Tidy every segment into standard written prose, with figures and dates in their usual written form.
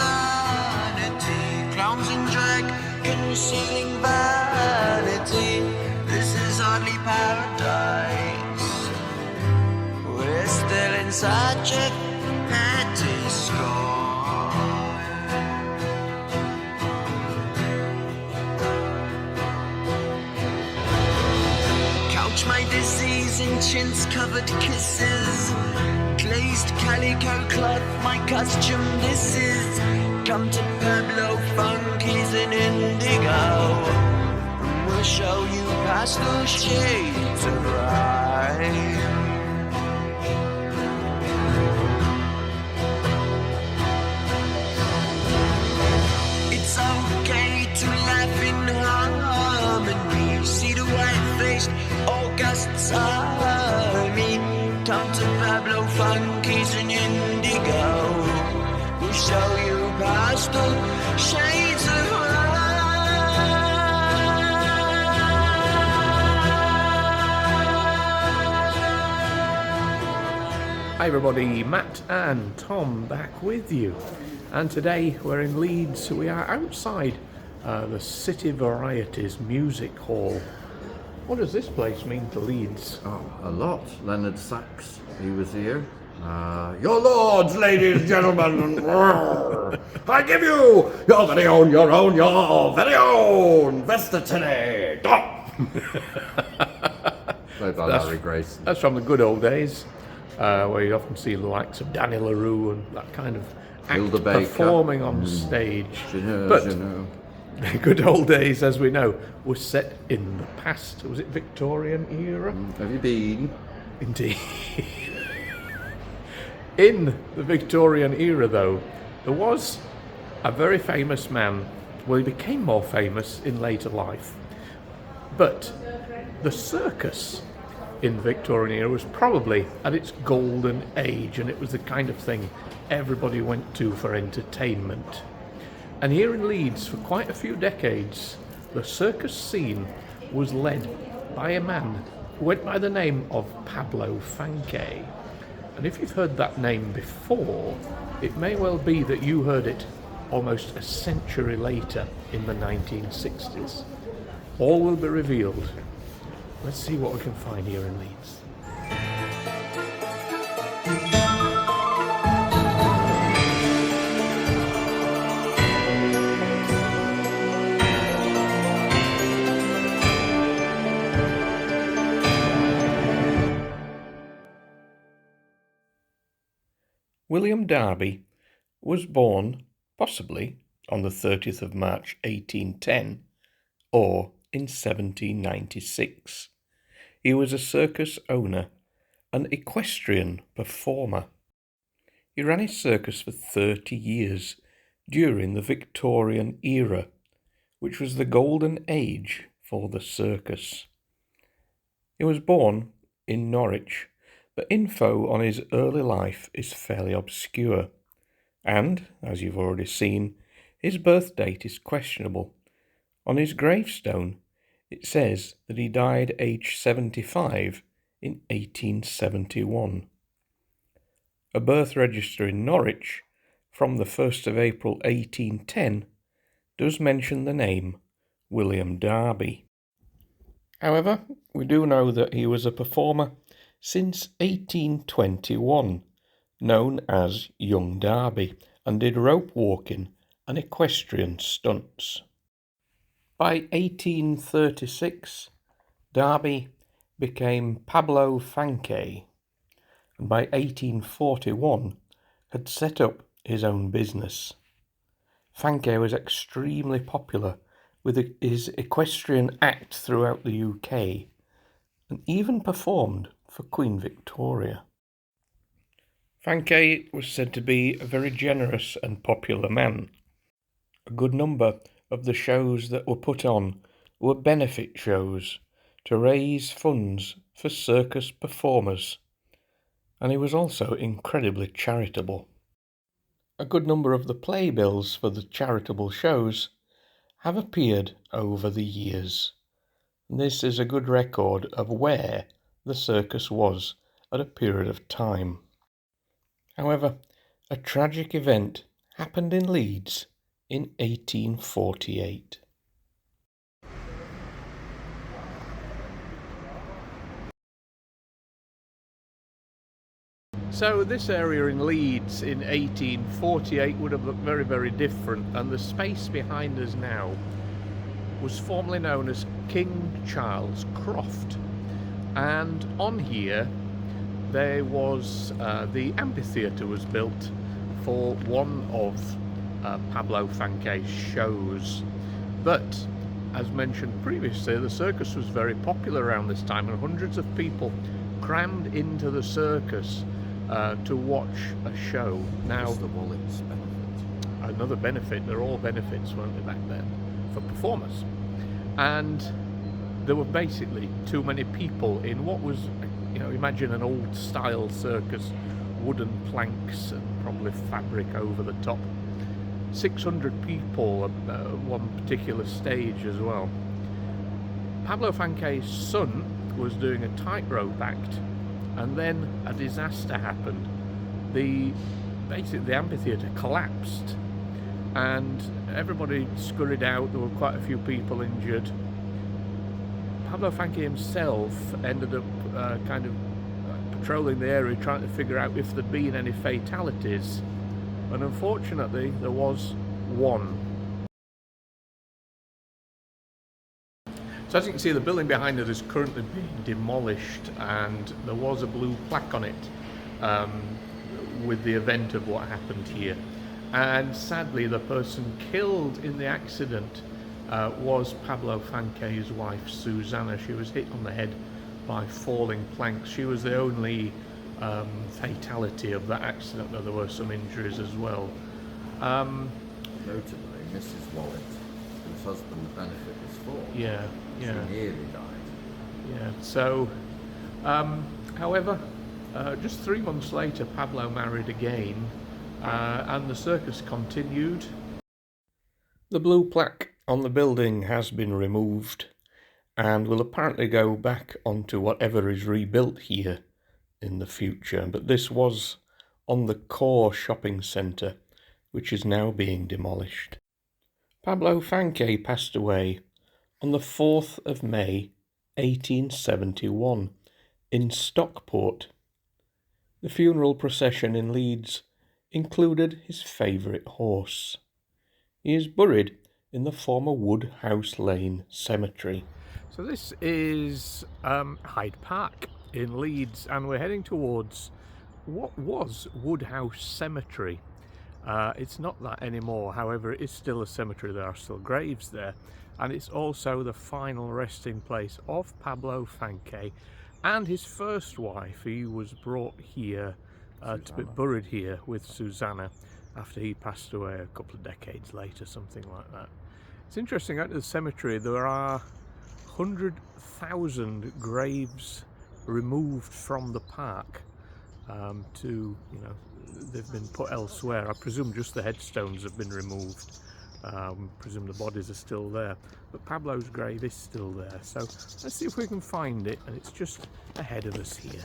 insanity, clowns in drag, concealing vanity. This is hardly paradise. We're still in such a petty sky. Couch my disease in chintz-covered kisses, glazed calico cloth, my costume this is. Come to Pablo Fanque's in indigo, and we'll show you pastel shades of rhyme. It's okay to laugh in harmony, see the white-faced August's army. Come to Pablo Fanque's in indigo, we'll show you pastel shades of Hi everybody, Matt and Tom back with you, and today we're in Leeds. We are outside the City Varieties Music Hall. What does this place mean to Leeds? Oh, a lot. Leonard Sachs, he was here. Your lords, ladies, gentlemen, I give you your very own Vestatine. Played by Larry Grace. That's from the good old days, where you often see the likes of Danny LaRue and that kind of act performing on stage. But the good old days, as we know, was set in the past. Was it Victorian era? Have you been? Indeed. In the Victorian era, though, there was a very famous man. Well, he became more famous in later life. But the circus in the Victorian era was probably at its golden age, and it was the kind of thing everybody went to for entertainment. And here in Leeds, for quite a few decades, the circus scene was led by a man who went by the name of Pablo Fanque. And if you've heard that name before, it may well be that you heard it almost a century later in the 1960s. All will be revealed. Let's see what we can find here in Leeds. William Darby was born, possibly, on the 30th of March 1810, or in 1796. He was a circus owner, an equestrian performer. He ran his circus for 30 years during the Victorian era, which was the golden age for the circus. He was born in Norwich, but info on his early life is fairly obscure, and, as you've already seen, his birth date is questionable. On his gravestone, it says that he died aged 75 in 1871. A birth register in Norwich from the 1st of April 1810 does mention the name William Darby. However, we do know that he was a performer since 1821, known as Young Darby, and did rope walking and equestrian stunts. By 1836, Darby became Pablo Fanque, and by 1841 had set up his own business. Fanque was extremely popular with his equestrian act throughout the UK, and even performed for Queen Victoria. Fanque was said to be a very generous and popular man. A good number of the shows that were put on were benefit shows to raise funds for circus performers, and he was also incredibly charitable. A good number of the playbills for the charitable shows have appeared over the years, and this is a good record of where the circus was at a period of time. However, a tragic event happened in Leeds in 1848. So this area in Leeds in 1848 would have looked very, very different, and the space behind us now was formerly known as King Charles Croft, and on here there was the amphitheater was built for one of Pablo Fanque's shows. But as mentioned previously, the circus was very popular around this time, and hundreds of people crammed into the circus to watch a show. Now, the Wallet's benefit. Another benefit. They're all benefits, weren't they, back then, for performers? And there were basically too many people in what was, you know, imagine an old style circus, wooden planks and probably fabric over the top. 600 people at one particular stage as well. Pablo Fanque's son was doing a tightrope act, and then a disaster happened. Basically the amphitheater collapsed and everybody scurried out. There were quite a few people injured. Pablo Fanque himself ended up kind of patrolling the area, trying to figure out if there'd been any fatalities, and unfortunately there was one. So as you can see, the building behind it is currently being demolished, and there was a blue plaque on it with the event of what happened here. And sadly, the person killed in the accident was Pablo Fanque's wife, Susanna. She was hit on the head by falling planks. She was the only fatality of that accident, though there were some injuries as well. Notably, Mrs. Wallet, whose husband the benefit was for. Yeah. She nearly died. Yeah. So, however, just 3 months later, Pablo married again, and the circus continued. The blue plaque on the building has been removed, and will apparently go back onto whatever is rebuilt here in the future. But this was on the core shopping centre, which is now being demolished. Pablo Fanque passed away on the 4th of May 1871 in Stockport. The funeral procession in Leeds included his favourite horse. He is buried in the former Woodhouse Lane Cemetery. So this is Hyde Park in Leeds, and we're heading towards what was Woodhouse Cemetery. It's not that anymore, however it is still a cemetery. There are still graves there, and it's also the final resting place of Pablo Fanque and his first wife. He was brought here to be buried here with Susanna after he passed away a couple of decades later, something like that. It's interesting, out of the cemetery there are 100,000 graves removed from the park to, you know, they've been put elsewhere. I presume just the headstones have been removed. Presume the bodies are still there, but Pablo's grave is still there. So let's see if we can find it, and it's just ahead of us here.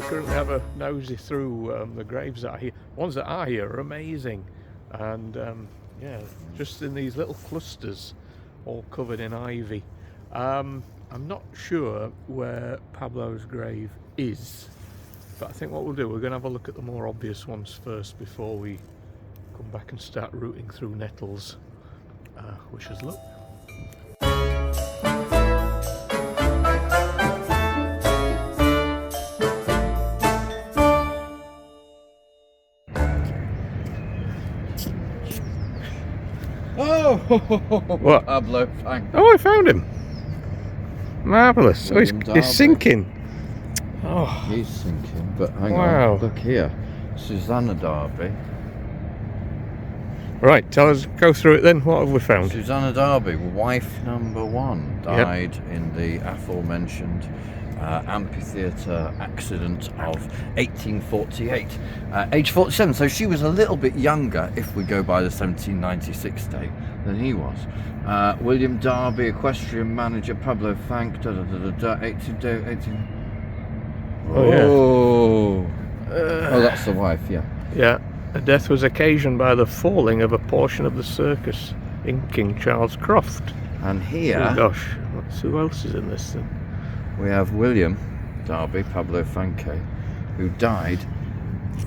Currently have a nosy through the graves that are here. Ones that are here are amazing, and yeah, just in these little clusters, all covered in ivy. I'm not sure where Pablo's grave is, but I think what we'll do, we're going to have a look at the more obvious ones first before we come back and start rooting through nettles. Wish us luck. Oh, what? Pablo Fanque. Oh, I found him. Marvellous. Oh, William Darby. he's sinking. Oh, He's sinking, but hang Wow. on, look here. Susanna Darby. Right, go through it then. What have we found? Susanna Darby, wife number 1, died in the aforementioned amphitheater accident of 1848, age 47. So she was a little bit younger, if we go by the 1796 date, than he was. William Darby, equestrian manager. Pablo Fanque, 18. Oh, that's the wife, yeah. Yeah, the death was occasioned by the falling of a portion of the circus in King Charles Croft. And here, oh gosh, who else is in this then? We have William Darby, Pablo Fanque, who died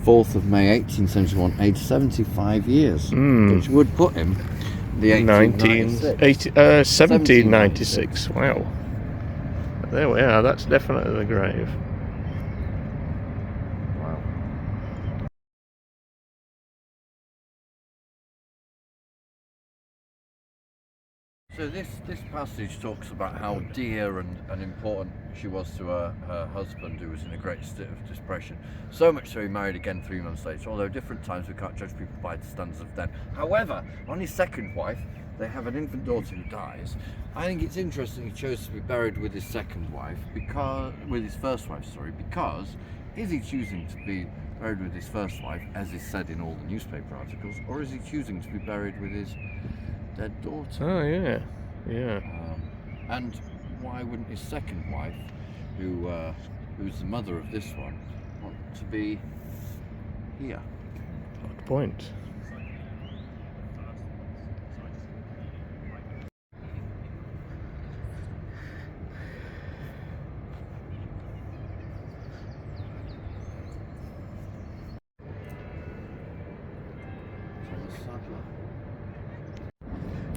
4th of May 1871, aged 75 years, which would put him the 1796. Wow. There we are, that's definitely the grave. Wow. So this passage talks about how dear and important she was to her husband, who was in a great state of depression. So much so he married again 3 months later, although different times we can't judge people by the standards of them. However, on his second wife, they have an infant daughter who dies. I think it's interesting he chose to be buried with his second wife, because is he choosing to be buried with his first wife, as is said in all the newspaper articles, or is he choosing to be buried with his dead daughter? Oh yeah, yeah. And why wouldn't his second wife, who's the mother of this one, want to be here? Good point.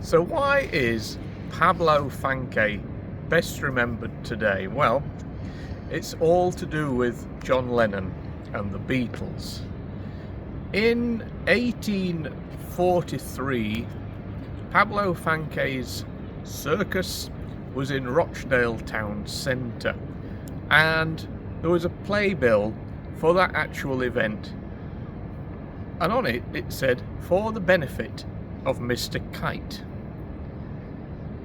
So why is Pablo Fanque best remembered today? Well, it's all to do with John Lennon and the Beatles. In 1843, Pablo Fanque's Circus was in Rochdale town centre, and there was a playbill for that actual event, and on it said, "For the benefit of Mr Kite."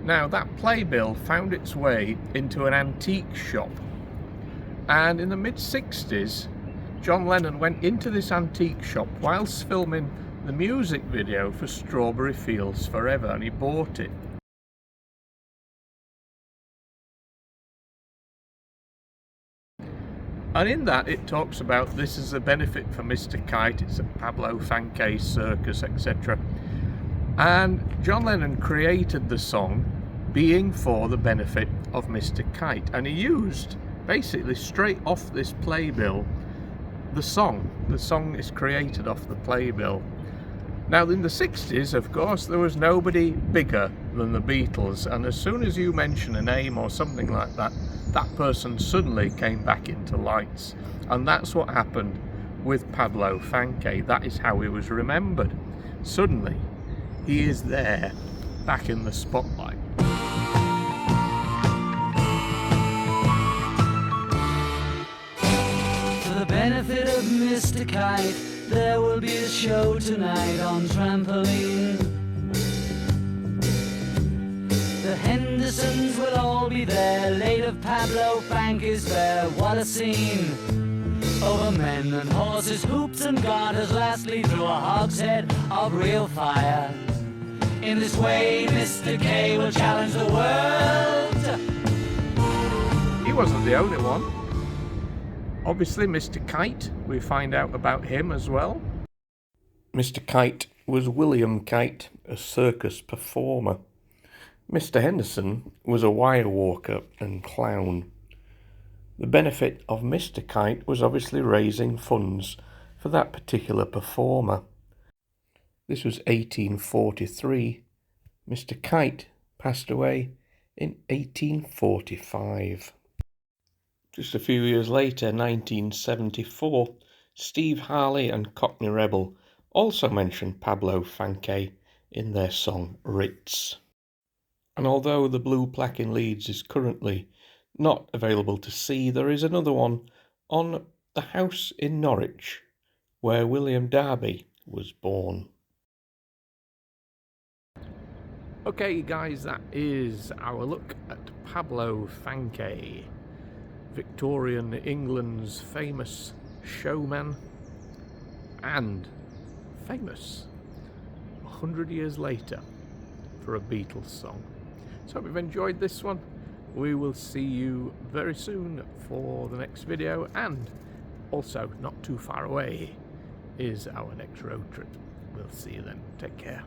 Now that playbill found its way into an antique shop, and in the mid-60s John Lennon went into this antique shop whilst filming the music video for Strawberry Fields Forever, and he bought it. And in that it talks about this is a benefit for Mr Kite, it's a Pablo Fanque circus, etc. And John Lennon created the song being for the benefit of Mr Kite, and he used basically straight off this playbill the song is created off the playbill. Now in the 60s, of course, there was nobody bigger than the Beatles, and as soon as you mention a name or something like that, that person suddenly came back into lights, and that's what happened with Pablo Fanque. That is how he was remembered. Suddenly he is there, back in the spotlight. For the benefit of Mr. Kite, there will be a show tonight on trampoline. The Hendersons will all be there, late of Pablo Fanque's fair. What a scene! Over men and horses, hoops and garters, lastly through a hogshead of real fire. In this way, Mr. K will challenge the world. He wasn't the only one. Obviously, Mr. Kite, we find out about him as well. Mr. Kite was William Kite, a circus performer. Mr. Henderson was a wire walker and clown. The benefit of Mr. Kite was obviously raising funds for that particular performer. This was 1843. Mr. Kite passed away in 1845. Just a few years later, 1974, Steve Harley and Cockney Rebel also mentioned Pablo Fanque in their song Ritz. And although the blue plaque in Leeds is currently not available to see, there is another one on the house in Norwich where William Darby was born. Okay guys, that is our look at Pablo Fanque, Victorian England's famous showman and famous 100 years later for a Beatles song. So I hope you've enjoyed this one. We will see you very soon for the next video, and also not too far away is our next road trip. We'll see you then. Take care.